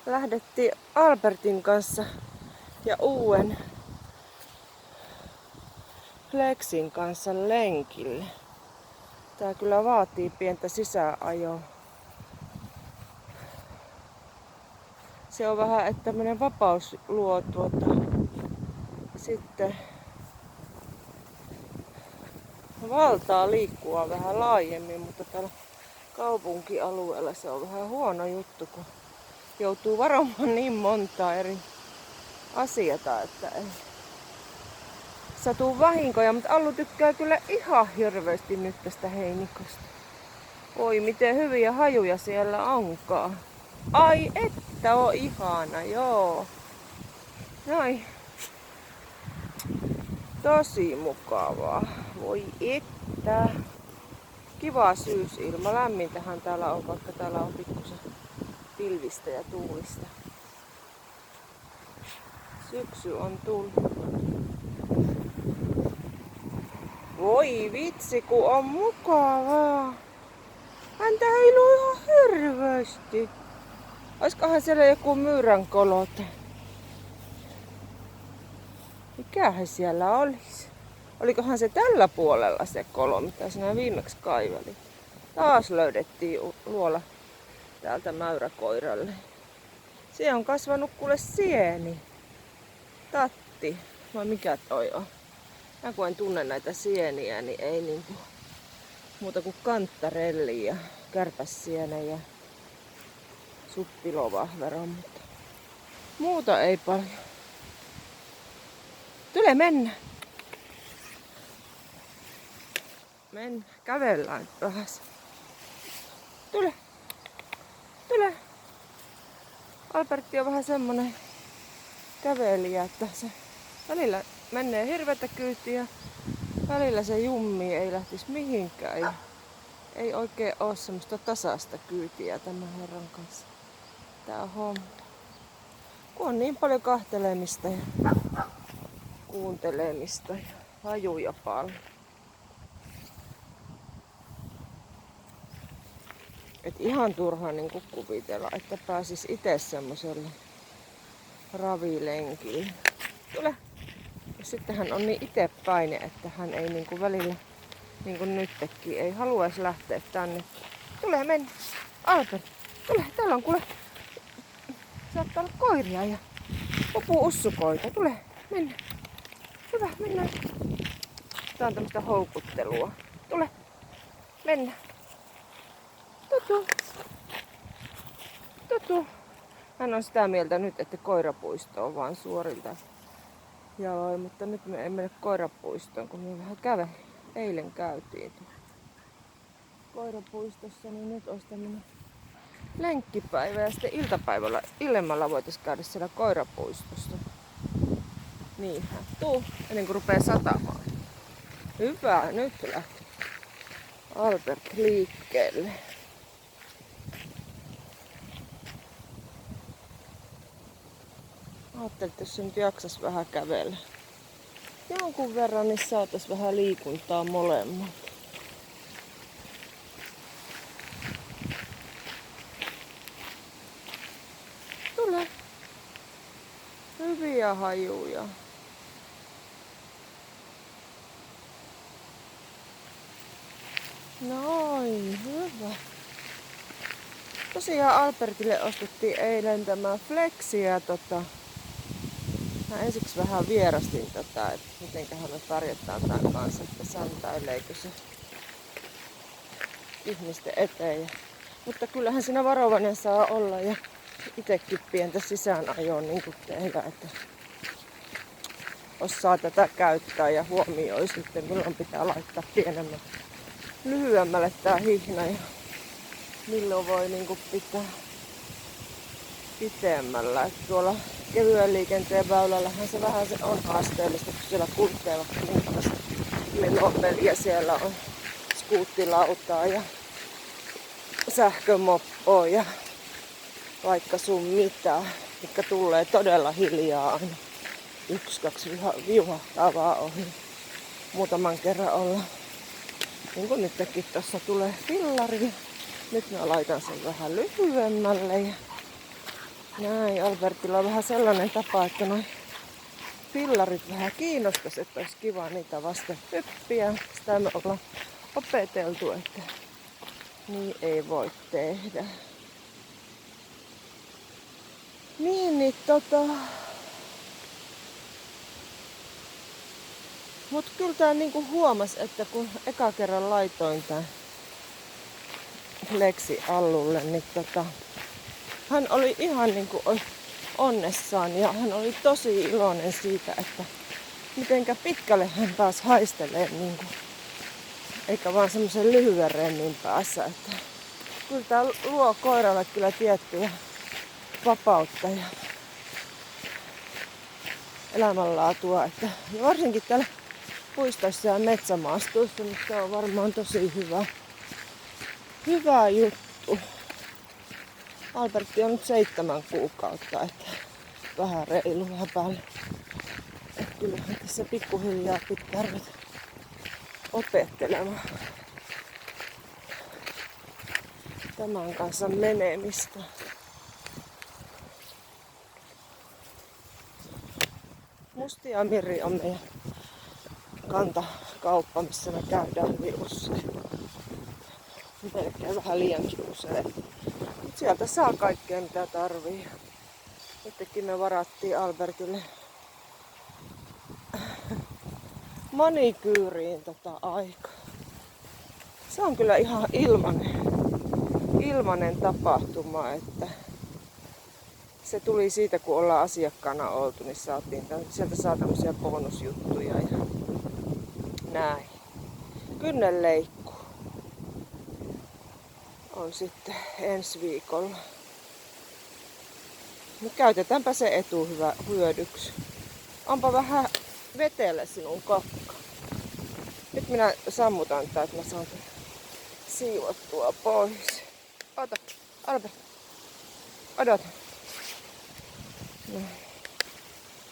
Lähdettiin Albertin kanssa ja uuden Flexin kanssa lenkille. Tää kyllä vaatii pientä sisääajoa. Se on vähän, että tämmönen vapaus luo sitten valtaa liikkua vähän laajemmin, mutta täällä kaupunkialueella se on vähän huono juttu, kun joutuu varomaan niin montaa eri asiaa, että ei satu vahinkoja, mutta Allu tykkää kyllä ihan hirveästi nyt tästä heinikosta. Oi, miten hyviä hajuja siellä onkaan. Ai, että on ihana, joo. Noin. Tosi mukavaa. Voi että. Kiva syysilma. Lämmintähän täällä on, vaikka täällä on pikkusen pilvistä ja tuulista. Syksy on tullut. Voi vitsi, kun on mukavaa. Häntä heiluu ihan hirveästi. Oiskohan siellä joku myyränkolot? Mikähän siellä olisi? Olikohan se tällä puolella se kolo, mitä sinä viimeksi kaivelit? Taas löydettiin luola täältä mäyräkoiralle. Se on kasvanut kuule sieni. Tatti. Vai mikä toi on? Mä kun en tunne näitä sieniä, niin ei niinku muuta kuin kantarelli ja kärpäsienen ja suppilovahveron, mutta muuta ei paljon. Tule mennä. Mennä. Kävellään vähän. Tule. Tule. Albertti on vähän semmonen kävelijä, että se välillä menee hirveätä kyytiä. Välillä se jummii, ei lähtisi mihinkään. Ja ei oikein ole semmoista tasaista kyytiä tämän herran kanssa. Tää on homma. Kun on niin paljon kahtelemista ja kuuntelemista ja hajuja paljon. Et ihan turha niin kuvitella, että pääsis itse semmoselle ravilenkille. Tule! Ja sitten hän on niin itepäinen, että hän ei niinku välillä, niin kuin nytkin, ei haluaisi lähteä tänne. Tule, mennä! Albert, tule! Täällä on kuule, saattaa olla koiria ja ussukoita. Tule, mennä! Hyvä, mennään! Tää on tämmöistä houkuttelua. Tule, mennä! Tutu! Tutu! Hän on sitä mieltä nyt, että koirapuisto on vaan suorilta jaloin, mutta nyt me emme mene koirapuistoon, kun me vähän kävelin. Eilen käytiin koirapuistossa, niin nyt olisi tämmönen lenkkipäivä ja sitten iltapäivällä illemmalla voitaisiin käydä siellä koirapuistossa. Niinhän, tuu, ennen kuin rupeaa satamaan. Hyvä, nyt lähti Albert liikkeelle. Ajattelin, että jos se nyt jaksas vähän kävellä jonkun verran, niin saatais vähän liikuntaa molemmat. Tule. Hyviä hajuja. Noin, hyvä. Tosiaan Albertille ostettiin eilen tämä Flexi ja mä ensiksi vähän vierastin tätä, että mitenköhän me pärjätään tämän kanssa, että säntäileekö se ihmisten eteen. Mutta kyllähän siinä varovainen saa olla ja itsekin pientä sisäänajoon niin kuin tehdä, että osaa tätä käyttää ja huomioi sitten milloin pitää laittaa lyhyemmälle tää hihna ja milloin voi niin kuin pitää pitemmällä. Että tuolla kevyen liikenteen väylällähän se vähän se on haasteellista, kun siellä kulkee vaikka minkälaista melopeliä. Siellä on skuuttilautaa ja sähkömoppoa ja vaikka sun mitä, mitkä tulee todella hiljaa aina. 1-2 viuhahtaa vaan ohi. Muutaman kerran ollaan Niin kuin nytkin tuossa tulee fillari. Nyt mä laitan sen vähän lyhyemmälle. Ja näin, Albertilla on vähän sellainen tapa, että noi fillarit vähän kiinnostaisi, että olisi kiva niitä vasten hyppiä. Sitä me ollaan opeteltu, että niin ei voi tehdä. Niin mut kyllä tää niinku huomas, että kun eka kerran laitoin tän Lexi Allulle, niin hän oli ihan niinku onnessaan ja hän oli tosi iloinen siitä, että mitenkä pitkälle hän taas haistelee niinku, eikä vaan semmoisen lyhyen remmin päässä, että kyllä tää luo koiralle kyllä tiettyä vapautta ja elämänlaatua, että varsinkin täällä puistoissa ja metsämaastoissa, niin tämä on varmaan tosi hyvä juttu. Albertti on nyt 7 kuukautta, että vähän päälle. Että kyllähän tässä pikkuhiljaa pitää ruveta opettelemaan tämän kanssa menemistä. Mustia Miri on meidän kantakauppa, missä me käydään hyvin usein. Melkein vähän liiankin usein. Mut sieltä saa kaikkea mitä tarvii. Nytkin me varattiin Albertille manikyyriin aikaa. Se on kyllä ihan ilmanen tapahtuma, että se tuli siitä, kun ollaan asiakkaana oltu, niin sieltä saa tämmöisiä bonusjuttuja ja näin. Kynnenleikku on sitten ensi viikolla. Nyt käytetäänpä se etu hyödyksi. Onpa vähän vetellä sinun kakka. Nyt minä sammutan tää, että mä saan siivottua pois. Ota, Albert. Odota. No.